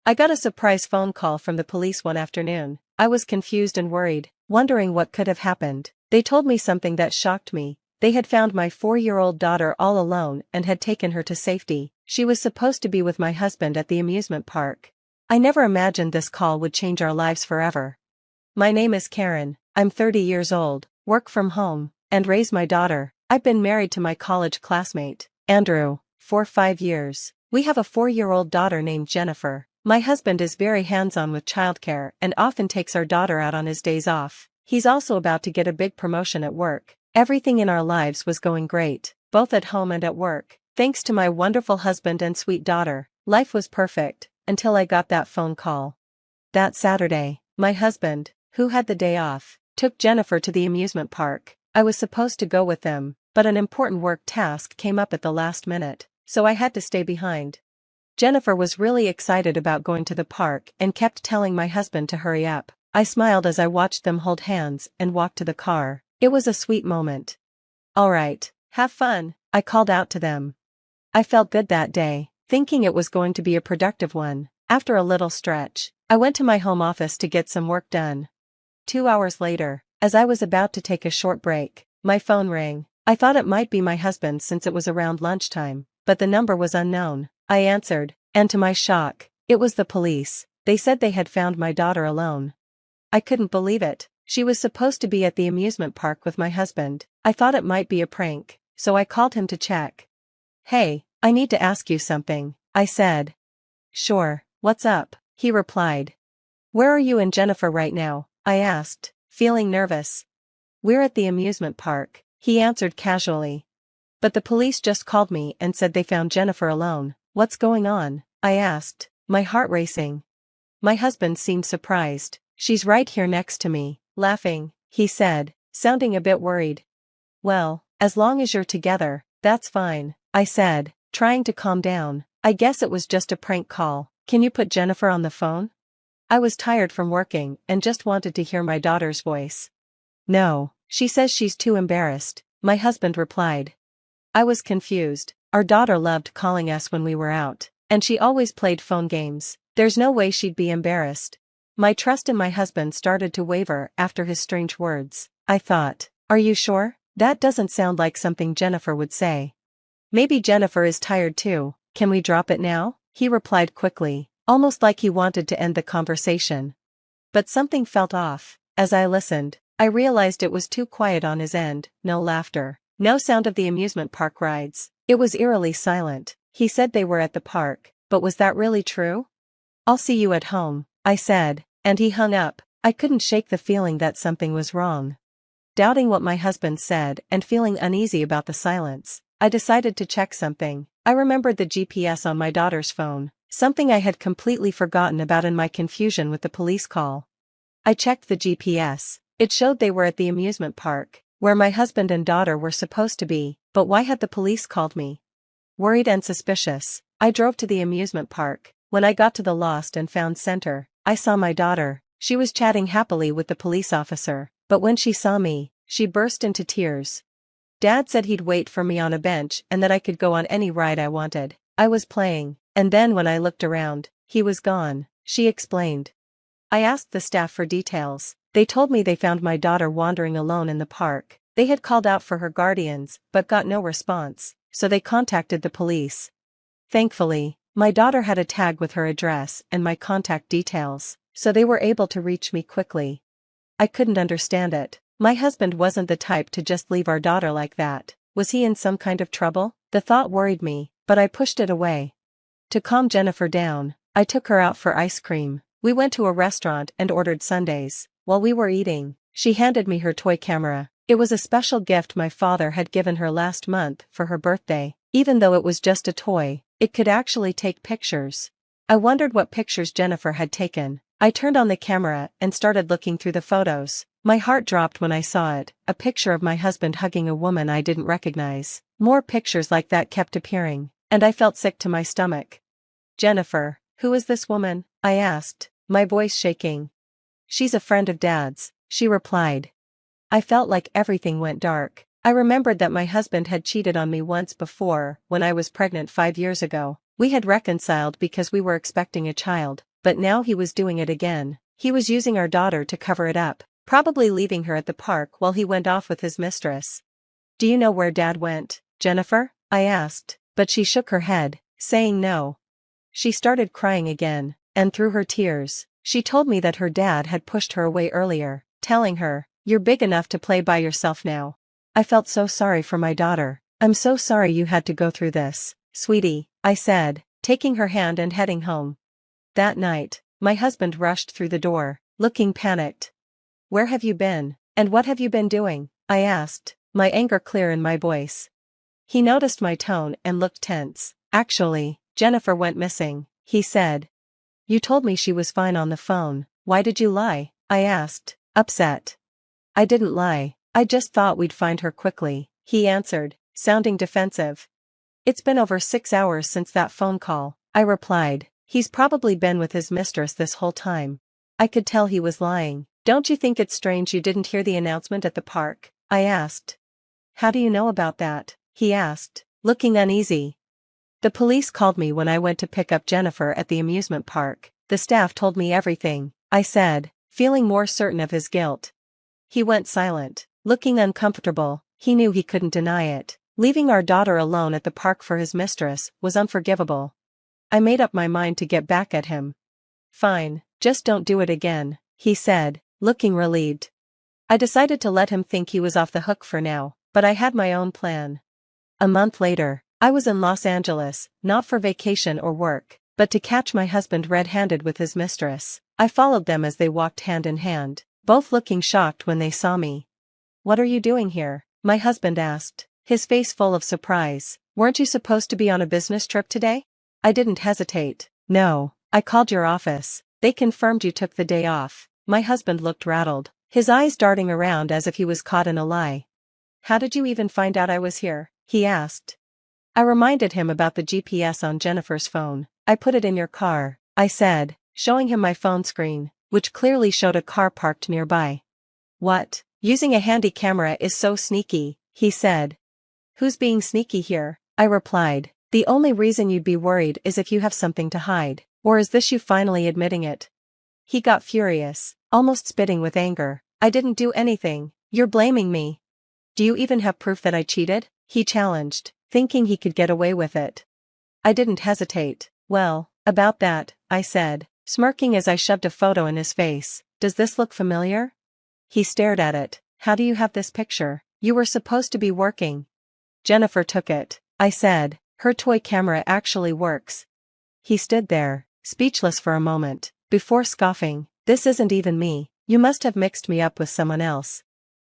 I got a surprise phone call from the police one afternoon. I was confused and worried, wondering what could have happened. They told me something that shocked me. They had found my 4-year-old daughter all alone and had taken her to safety. She was supposed to be with my husband at the amusement park. I never imagined this call would change our lives forever. My name is Karen. I'm 30 years old, work from home, and raise my daughter. I've been married to my college classmate, Andrew, for 5 years. We have a 4-year-old daughter named Jennifer. My husband is very hands-on with childcare and often takes our daughter out on his days off. He's also about to get a big promotion at work. Everything in our lives was going great, both at home and at work. Thanks to my wonderful husband and sweet daughter, life was perfect, until I got that phone call. That Saturday, my husband, who had the day off, took Jennifer to the amusement park. I was supposed to go with them, but an important work task came up at the last minute, so I had to stay behind. Jennifer was really excited about going to the park and kept telling my husband to hurry up. I smiled as I watched them hold hands and walk to the car. It was a sweet moment. "All right, have fun," I called out to them. I felt good that day, thinking it was going to be a productive one. After a little stretch, I went to my home office to get some work done. 2 hours later, as I was about to take a short break, my phone rang. I thought it might be my husband since it was around lunchtime, but the number was unknown. I answered, and to my shock, it was the police. They said they had found my daughter alone. I couldn't believe it. She was supposed to be at the amusement park with my husband. I thought it might be a prank, so I called him to check. "Hey, I need to ask you something," I said. "Sure, what's up?" he replied. "Where are you and Jennifer right now?" I asked, feeling nervous. "We're at the amusement park," he answered casually. "But the police just called me and said they found Jennifer alone." "What's going on?" I asked, my heart racing. My husband seemed surprised. "She's right here next to me, laughing," he said, sounding a bit worried. "Well, as long as you're together, that's fine," I said, trying to calm down. "I guess it was just a prank call. Can you put Jennifer on the phone?" I was tired from working and just wanted to hear my daughter's voice. "No, she says she's too embarrassed," my husband replied. I was confused. Our daughter loved calling us when we were out, and she always played phone games. There's no way she'd be embarrassed. My trust in my husband started to waver after his strange words. I thought, "Are you sure? That doesn't sound like something Jennifer would say." "Maybe Jennifer is tired too. Can we drop it now?" he replied quickly, almost like he wanted to end the conversation. But something felt off. As I listened, I realized it was too quiet on his end. No laughter, no sound of the amusement park rides. It was eerily silent. He said they were at the park, but was that really true? "I'll see you at home," I said, and he hung up. I couldn't shake the feeling that something was wrong. Doubting what my husband said and feeling uneasy about the silence, I decided to check something. I remembered the GPS on my daughter's phone, something I had completely forgotten about in my confusion with the police call. I checked the GPS. It showed they were at the amusement park, where my husband and daughter were supposed to be, but why had the police called me? Worried and suspicious, I drove to the amusement park. When I got to the Lost and Found Center, I saw my daughter. She was chatting happily with the police officer, but when she saw me, she burst into tears. Dad said he'd wait for me on a bench and that I could go on any ride I wanted. I was playing, and then when I looked around, he was gone, she explained. I asked the staff for details. They told me they found my daughter wandering alone in the park. They had called out for her guardians, but got no response, so they contacted the police. Thankfully, my daughter had a tag with her address and my contact details, so they were able to reach me quickly. I couldn't understand it. My husband wasn't the type to just leave our daughter like that. Was he in some kind of trouble? The thought worried me, but I pushed it away. To calm Jennifer down, I took her out for ice cream. We went to a restaurant and ordered sundaes. While we were eating, she handed me her toy camera. It was a special gift my father had given her last month for her birthday. Even though it was just a toy, it could actually take pictures. I wondered what pictures Jennifer had taken. I turned on the camera and started looking through the photos. My heart dropped when I saw it, a picture of my husband hugging a woman I didn't recognize. More pictures like that kept appearing, and I felt sick to my stomach. "Jennifer, who is this woman?" I asked, my voice shaking. "She's a friend of Dad's," she replied. I felt like everything went dark. I remembered that my husband had cheated on me once before, when I was pregnant 5 years ago. We had reconciled because we were expecting a child, but now he was doing it again. He was using our daughter to cover it up, probably leaving her at the park while he went off with his mistress. "Do you know where Dad went, Jennifer?" I asked, but she shook her head, saying no. She started crying again, and through her tears, she told me that her dad had pushed her away earlier, telling her, "You're big enough to play by yourself now." I felt so sorry for my daughter. "I'm so sorry you had to go through this, sweetie," I said, taking her hand and heading home. That night, my husband rushed through the door, looking panicked. "Where have you been, and what have you been doing?" I asked, my anger clear in my voice. He noticed my tone and looked tense. "Actually, Jennifer went missing," he said. "You told me she was fine on the phone. Why did you lie?" I asked, upset. "I didn't lie, I just thought we'd find her quickly," he answered, sounding defensive. "It's been over 6 hours since that phone call," I replied. "He's probably been with his mistress this whole time." I could tell he was lying. "Don't you think it's strange you didn't hear the announcement at the park?" I asked. "How do you know about that?" he asked, looking uneasy. "The police called me when I went to pick up Jennifer at the amusement park. The staff told me everything," I said, feeling more certain of his guilt. He went silent, looking uncomfortable. He knew he couldn't deny it. Leaving our daughter alone at the park for his mistress was unforgivable. I made up my mind to get back at him. "Fine, just don't do it again," he said, looking relieved. I decided to let him think he was off the hook for now, but I had my own plan. A month later, I was in Los Angeles, not for vacation or work, but to catch my husband red-handed with his mistress. I followed them as they walked hand in hand, both looking shocked when they saw me. "What are you doing here?" my husband asked, his face full of surprise. "Weren't you supposed to be on a business trip today?" I didn't hesitate. "No, I called your office. They confirmed you took the day off." My husband looked rattled, his eyes darting around as if he was caught in a lie. "How did you even find out I was here?" he asked. I reminded him about the GPS on Jennifer's phone. "I put it in your car," I said, showing him my phone screen, which clearly showed a car parked nearby. "What? Using a handy camera is so sneaky," he said. "Who's being sneaky here?" I replied. "The only reason you'd be worried is if you have something to hide, or is this you finally admitting it?" He got furious, almost spitting with anger. "I didn't do anything, you're blaming me." "Do you even have proof that I cheated?" he challenged, thinking he could get away with it. I didn't hesitate. "Well, about that," I said, smirking as I shoved a photo in his face. "Does this look familiar?" He stared at it. "How do you have this picture? You were supposed to be working." "Jennifer took it," I said. "Her toy camera actually works." He stood there, speechless for a moment, before scoffing. "This isn't even me. You must have mixed me up with someone else."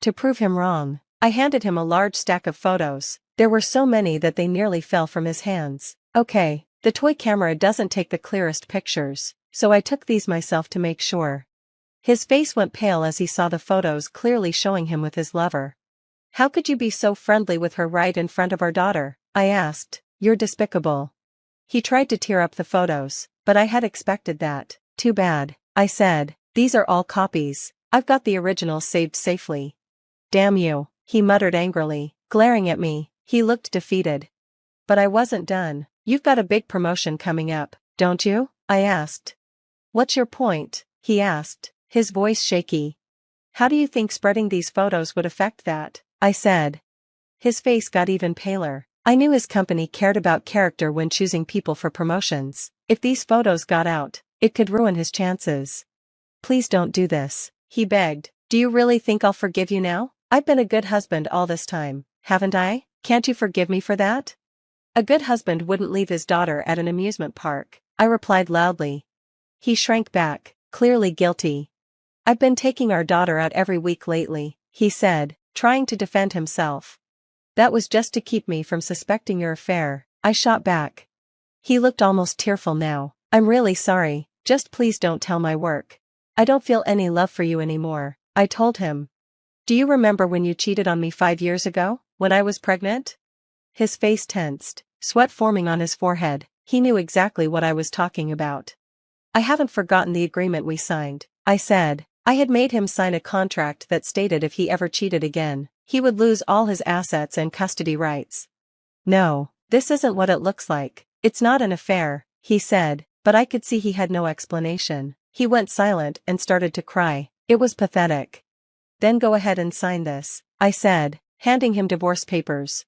To prove him wrong, I handed him a large stack of photos. There were so many that they nearly fell from his hands. "Okay, the toy camera doesn't take the clearest pictures, so I took these myself to make sure." His face went pale as he saw the photos clearly showing him with his lover. "How could you be so friendly with her right in front of our daughter?" I asked. "You're despicable." He tried to tear up the photos, but I had expected that. "Too bad," I said. "These are all copies. I've got the originals saved safely." "Damn you," he muttered angrily, glaring at me. He looked defeated. But I wasn't done. "You've got a big promotion coming up, don't you?" I asked. "What's your point?" he asked, his voice shaky. "How do you think spreading these photos would affect that?" I said. His face got even paler. I knew his company cared about character when choosing people for promotions. If these photos got out, it could ruin his chances. "Please don't do this," he begged. "Do you really think I'll forgive you now? I've been a good husband all this time, haven't I? Can't you forgive me for that?" "A good husband wouldn't leave his daughter at an amusement park," I replied loudly. He shrank back, clearly guilty. "I've been taking our daughter out every week lately," he said, trying to defend himself. "That was just to keep me from suspecting your affair," I shot back. He looked almost tearful now. "I'm really sorry, just please don't tell my work. I don't feel any love for you anymore," I told him. "Do you remember when you cheated on me 5 years ago, when I was pregnant?" His face tensed, sweat forming on his forehead. He knew exactly what I was talking about. "I haven't forgotten the agreement we signed," I said. I had made him sign a contract that stated if he ever cheated again, he would lose all his assets and custody rights. "No, this isn't what it looks like. It's not an affair," he said, but I could see he had no explanation. He went silent and started to cry. It was pathetic. Then go ahead and sign this, I said, handing him divorce papers.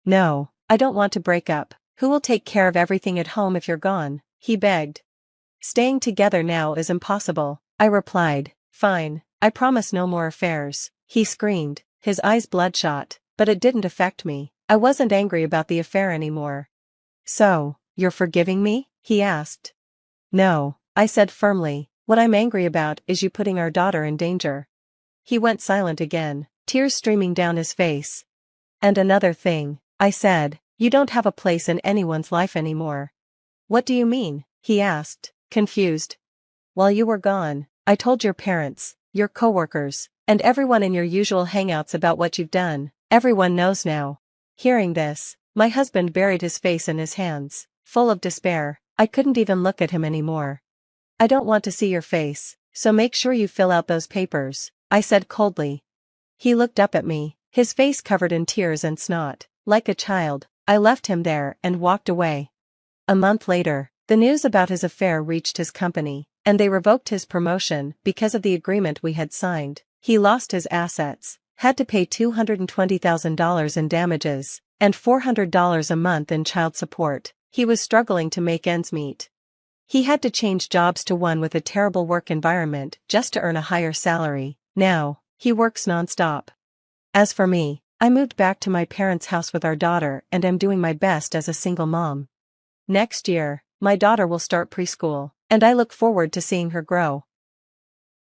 No, I don't want to break up. Who will take care of everything at home if you're gone? He begged. Staying together now is impossible, I replied. Fine, I promise no more affairs. He screamed, his eyes bloodshot, but it didn't affect me. I wasn't angry about the affair anymore. So, you're forgiving me? He asked. No, I said firmly, what I'm angry about is you putting our daughter in danger. He went silent again, tears streaming down his face. And another thing, I said, you don't have a place in anyone's life anymore. What do you mean? He asked, confused. While you were gone, I told your parents, your coworkers, and everyone in your usual hangouts about what you've done. Everyone knows now. Hearing this, my husband buried his face in his hands, full of despair. I couldn't even look at him anymore. I don't want to see your face, so make sure you fill out those papers, I said coldly. He looked up at me, his face covered in tears and snot. Like a child, I left him there and walked away. A month later, the news about his affair reached his company, and they revoked his promotion because of the agreement we had signed. He lost his assets, had to pay $220,000 in damages, and $400 a month in child support. He was struggling to make ends meet. He had to change jobs to one with a terrible work environment just to earn a higher salary. Now, he works nonstop. As for me, I moved back to my parents' house with our daughter and am doing my best as a single mom. Next year, my daughter will start preschool, and I look forward to seeing her grow.